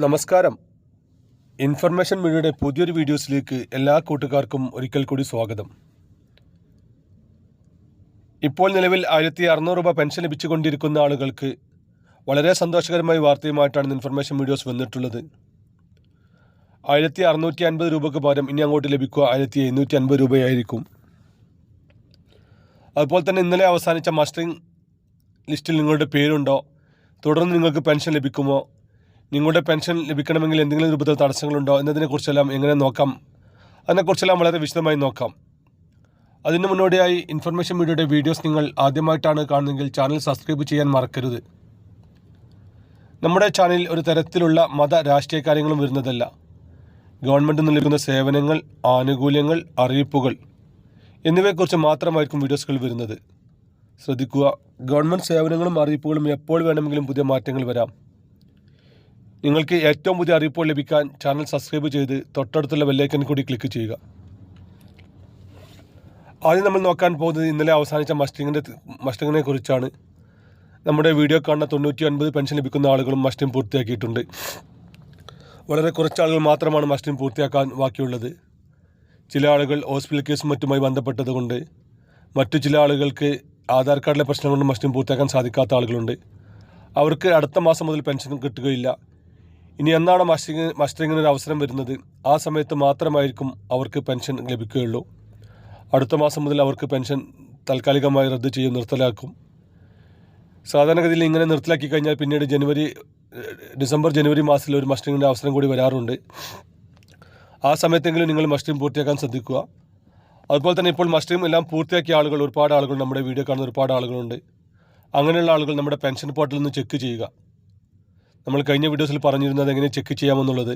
നമസ്കാരം. ഇൻഫർമേഷൻ മീഡിയയുടെ പുതിയൊരു വീഡിയോസിലേക്ക് എല്ലാ കൂട്ടുകാർക്കും ഒരിക്കൽ കൂടി സ്വാഗതം. ഇപ്പോൾ നിലവിൽ 1600 രൂപ പെൻഷൻ ലഭിച്ചുകൊണ്ടിരിക്കുന്ന ആളുകൾക്ക് വളരെ സന്തോഷകരമായ വാർത്തയുമായിട്ടാണ് ഇൻഫർമേഷൻ വീഡിയോസ് വന്നിട്ടുള്ളത്. 1650 രൂപയ്ക്ക് പകരം ഇനി അങ്ങോട്ട് ലഭിക്കുക 1750 രൂപയായിരിക്കും. അതുപോലെ തന്നെ ഇന്നലെ അവസാനിച്ച മസ്റ്ററിംഗ് ലിസ്റ്റിൽ നിങ്ങളുടെ പേരുണ്ടോ, തുടർന്ന് നിങ്ങൾക്ക് പെൻഷൻ ലഭിക്കുമോ, നിങ്ങളുടെ പെൻഷൻ ലഭിക്കണമെങ്കിൽ എന്തെങ്കിലും രൂപത്തിൽ തടസ്സങ്ങളുണ്ടോ എന്നതിനെക്കുറിച്ചെല്ലാം എങ്ങനെ നോക്കാം, അതിനെക്കുറിച്ചെല്ലാം വളരെ വിശദമായി നോക്കാം. അതിന് മുന്നോടിയായി ഇൻഫർമേഷൻ മീഡിയയുടെ വീഡിയോസ് നിങ്ങൾ ആദ്യമായിട്ടാണ് കാണുന്നതെങ്കിൽ ചാനൽ സബ്സ്ക്രൈബ് ചെയ്യാൻ മറക്കരുത്. നമ്മുടെ ചാനലിൽ ഒരു തരത്തിലുള്ള മത രാഷ്ട്രീയ കാര്യങ്ങളും വരുന്നതല്ല. ഗവൺമെൻറ് നൽകുന്ന സേവനങ്ങൾ, ആനുകൂല്യങ്ങൾ, അറിയിപ്പുകൾ എന്നിവയെക്കുറിച്ച് മാത്രമായിരിക്കും വീഡിയോസുകൾ വരുന്നത്. ശ്രദ്ധിക്കുക, ഗവൺമെൻറ് സേവനങ്ങളും അറിയിപ്പുകളും എപ്പോൾ വേണമെങ്കിലും പുതിയ മാറ്റങ്ങൾ വരാം. നിങ്ങൾക്ക് ഏറ്റവും പുതിയ അറിയിപ്പുകൾ ലഭിക്കാൻ ചാനൽ സബ്സ്ക്രൈബ് ചെയ്ത് തൊട്ടടുത്തുള്ള ബെല്ലൈക്കൻ കൂടി ക്ലിക്ക് ചെയ്യുക. ആദ്യം നമ്മൾ നോക്കാൻ പോകുന്നത് ഇന്നലെ അവസാനിച്ച മസ്റ്ററിങ്ങിനെ കുറിച്ചാണ്. നമ്മുടെ വീഡിയോ കാണുന്ന 99 പെൻഷൻ ലഭിക്കുന്ന ആളുകളും മസ്റ്ററിംഗ് പൂർത്തിയാക്കിയിട്ടുണ്ട്. വളരെ കുറച്ച് ആളുകൾ മാത്രമാണ് മസ്റ്ററിംഗ് പൂർത്തിയാക്കാൻ ബാക്കിയുള്ളത്. ചില ആളുകൾ ഹോസ്പിറ്റൽ കേസും മറ്റുമായി ബന്ധപ്പെട്ടതുകൊണ്ട്, മറ്റു ചില ആളുകൾക്ക് ആധാർ കാർഡിലെ പ്രശ്നം കൊണ്ട് മസ്റ്ററിംഗ് പൂർത്തിയാക്കാൻ സാധിക്കാത്ത ആളുകളുണ്ട്. അവർക്ക് അടുത്ത മാസം മുതൽ പെൻഷൻ കിട്ടുകയില്ല. ഇനി എന്നാണ് മസ്റ്ററിങ്ങിനൊരു അവസരം വരുന്നത്, ആ സമയത്ത് മാത്രമായിരിക്കും അവർക്ക് പെൻഷൻ ലഭിക്കുകയുള്ളൂ. അടുത്ത മാസം മുതൽ അവർക്ക് പെൻഷൻ താൽക്കാലികമായി റദ്ദ് ചെയ്യും, നിർത്തലാക്കും. സാധാരണഗതിയിൽ ഇങ്ങനെ നിർത്തലാക്കി കഴിഞ്ഞാൽ പിന്നീട് ഡിസംബർ ജനുവരി മാസത്തിൽ ഒരു മസ്റ്ററിങ്ങിൻ്റെ അവസരം കൂടി വരാറുണ്ട്. ആ സമയത്തെങ്കിലും നിങ്ങൾ മസ്റ്ററിംഗ് പൂർത്തിയാക്കാൻ ശ്രദ്ധിക്കുക. അതുപോലെ തന്നെ ഇപ്പോൾ മസ്റ്ററിംഗ് എല്ലാം പൂർത്തിയാക്കിയ ആളുകൾ ഒരുപാട് ആളുകൾ, നമ്മുടെ വീഡിയോ കാണുന്ന ഒരുപാട് ആളുകളുണ്ട്. അങ്ങനെയുള്ള ആളുകൾ നമ്മുടെ പെൻഷൻ പോർട്ടലിൽ നിന്ന് ചെക്ക് ചെയ്യുക. നമ്മൾ കഴിഞ്ഞ വീഡിയോസിൽ പറഞ്ഞിരുന്നത് എങ്ങനെ ചെക്ക് ചെയ്യാമെന്നുള്ളത്.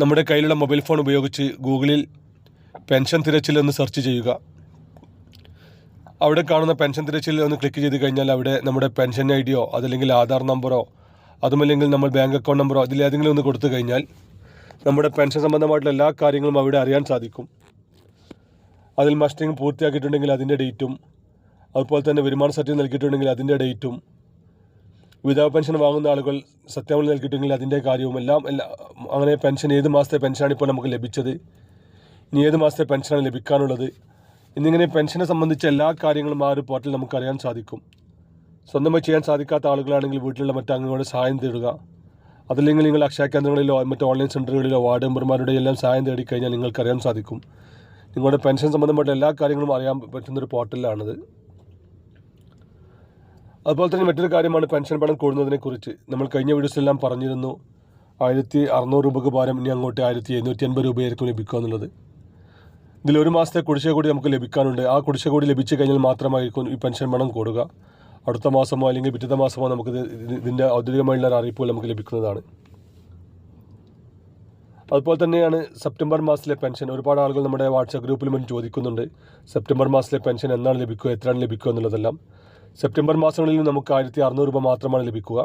നമ്മുടെ കയ്യിലുള്ള മൊബൈൽ ഫോൺ ഉപയോഗിച്ച് ഗൂഗിളിൽ പെൻഷൻ തിരച്ചിൽ എന്ന് സെർച്ച് ചെയ്യുക. അവിടെ കാണുന്ന പെൻഷൻ തിരച്ചിൽ ഒന്ന് ക്ലിക്ക് ചെയ്ത് കഴിഞ്ഞാൽ അവിടെ നമ്മുടെ പെൻഷൻ ഐഡിയോ അതല്ലെങ്കിൽ ആധാർ നമ്പറോ അതുമല്ലെങ്കിൽ നമ്മൾ ബാങ്ക് അക്കൗണ്ട് നമ്പറോ അതിലേതെങ്കിലും ഒന്ന് കൊടുത്തു കഴിഞ്ഞാൽ നമ്മുടെ പെൻഷൻ സംബന്ധമായിട്ടുള്ള എല്ലാ കാര്യങ്ങളും അവിടെ അറിയാൻ സാധിക്കും. അതിൽ മസ്റ്ററിംഗ് പൂർത്തിയാക്കിയിട്ടുണ്ടെങ്കിൽ അതിൻ്റെ ഡേറ്റും, അതുപോലെ തന്നെ വരുമാന സർട്ടിഫിക്കറ്റ് നൽകിയിട്ടുണ്ടെങ്കിൽ അതിൻ്റെ ഡേറ്റും, വിധവ പെൻഷൻ വാങ്ങുന്ന ആളുകൾ സത്യാവധി നൽകിയിട്ടുണ്ടെങ്കിൽ അതിൻ്റെ കാര്യവും എല്ലാം അങ്ങനെ പെൻഷൻ ഏത് മാസത്തെ പെൻഷനാണ് ഇപ്പോൾ നമുക്ക് ലഭിച്ചത്, ഇനി ഏത് മാസത്തെ പെൻഷനാണ് ലഭിക്കാനുള്ളത് എന്നിങ്ങനെ പെൻഷനെ സംബന്ധിച്ച എല്ലാ കാര്യങ്ങളും ആ ഒരു പോർട്ടലിൽ നമുക്ക് അറിയാൻ സാധിക്കും. സ്വന്തമായി ചെയ്യാൻ സാധിക്കാത്ത ആളുകളാണെങ്കിൽ വീട്ടിലുള്ള മറ്റംഗങ്ങളുടെ സഹായം തേടുക. അതല്ലെങ്കിൽ നിങ്ങൾ അക്ഷയ കേന്ദ്രങ്ങളിലോ മറ്റ് ഓൺലൈൻ സെൻറ്ററുകളിലോ വാർഡ് മെമ്പർമാരുടെ എല്ലാം സഹായം തേടിക്കഴിഞ്ഞാൽ നിങ്ങൾക്ക് അറിയാൻ സാധിക്കും. നിങ്ങളുടെ പെൻഷൻ സംബന്ധമായിട്ട് എല്ലാ കാര്യങ്ങളും അറിയാൻ പറ്റുന്നൊരു പോർട്ടലാണിത്. അതുപോലെ തന്നെ മറ്റൊരു കാര്യമാണ് പെൻഷൻ പണം കൂടുന്നതിനെക്കുറിച്ച്. നമ്മൾ കഴിഞ്ഞ വീഡിയോസിലെല്ലാം പറഞ്ഞിരുന്നു 1600 രൂപയ്ക്ക് പകരം ഇനി അങ്ങോട്ട് 1750 രൂപയായിരിക്കും ലഭിക്കുക എന്നുള്ളത്. ഇതിൽ ഒരു മാസത്തെ കുടിശ്ശിക കൂടി നമുക്ക് ലഭിക്കാനുണ്ട്. ആ കുടിശ്ശിക കൂടി ലഭിച്ചു കഴിഞ്ഞാൽ മാത്രമായിരിക്കും ഈ പെൻഷൻ പണം കൂടുക. അടുത്ത മാസമോ അല്ലെങ്കിൽ പിറ്റത്തെ മാസമോ നമുക്ക് ഇതിൻ്റെ ഔദ്യോഗികമായുള്ള അറിയിപ്പുകൾ നമുക്ക് ലഭിക്കുന്നതാണ്. അതുപോലെ തന്നെയാണ് സെപ്റ്റംബർ മാസത്തിലെ പെൻഷൻ. ഒരുപാട് ആളുകൾ നമ്മുടെ വാട്സാപ്പ് ഗ്രൂപ്പിൽ മുൻ ചോദിക്കുന്നുണ്ട് സെപ്റ്റംബർ മാസത്തിലെ പെൻഷൻ എന്നാണ് ലഭിക്കുക, എത്രയാണ് ലഭിക്കുക എന്നുള്ളതെല്ലാം. സെപ്റ്റംബർ മാസങ്ങളിൽ നമുക്ക് 1600 രൂപ മാത്രമാണ് ലഭിക്കുക.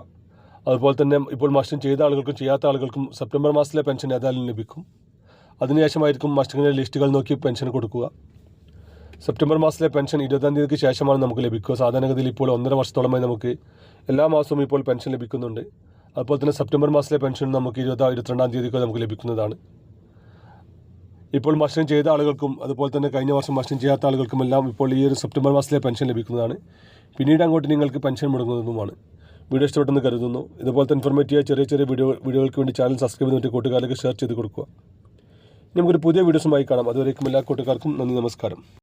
അതുപോലെ തന്നെ ഇപ്പോൾ മസ്റ്ററിംഗ് ചെയ്ത ആളുകൾക്കും ചെയ്യാത്ത ആളുകൾക്കും സെപ്റ്റംബർ മാസത്തിലെ പെൻഷൻ ഏതായാലും ലഭിക്കും. അതിനുശേഷമായിരിക്കും മസ്റ്ററിങ്ങിൻ്റെ ലിസ്റ്റുകൾ നോക്കി പെൻഷൻ കൊടുക്കുക. സെപ്റ്റംബർ മാസത്തിലെ പെൻഷൻ 20-ാം തീയതിക്ക് ശേഷമാണ് നമുക്ക് ലഭിക്കുക. സാധാരണഗതിയിൽ ഇപ്പോൾ 1.5 വർഷത്തോളമായി നമുക്ക് എല്ലാ മാസവും ഇപ്പോൾ പെൻഷൻ ലഭിക്കുന്നുണ്ട്. അതുപോലെ തന്നെ സെപ്റ്റംബർ മാസത്തിലെ പെൻഷൻ നമുക്ക് 22-ാം തീയതിക്ക് നമുക്ക് ലഭിക്കുന്നതാണ്. ഇപ്പോൾ മസ്റ്ററിംഗ് ചെയ്ത ആളുകൾക്കും അതുപോലെ തന്നെ കഴിഞ്ഞ വർഷം മസ്റ്ററിംഗ് ചെയ്യാത്ത ആളുകൾക്കും എല്ലാം ഇപ്പോൾ ഈ ഒരു സെപ്റ്റംബർ മാസത്തിലെ പെൻഷൻ ലഭിക്കുന്നതാണ്. പിന്നീട് അങ്ങോട്ട് നിങ്ങൾക്ക് പെൻഷൻ മുടങ്ങുന്നതുമാണ്. വീഡിയോ ഇഷ്ടപ്പെട്ടെന്ന് കരുതുന്നു. ഇതുപോലത്തെ ഇൻഫോർമേറ്റീവ് ചെറിയ വീഡിയോകൾക്ക് വേണ്ടി ചാനൽ സബ്സ്ക്രൈബ് ചെയ്തിട്ട് കൂട്ടുകാരിലേക്ക് ഷെയർ ചെയ്ത് കൊടുക്കുക. നമുക്കൊരു പുതിയ വീഡിയോസുമായി കാണാം. അതുവരേക്കും എല്ലാ കൂട്ടുകാർക്കും നന്ദി, നമസ്കാരം.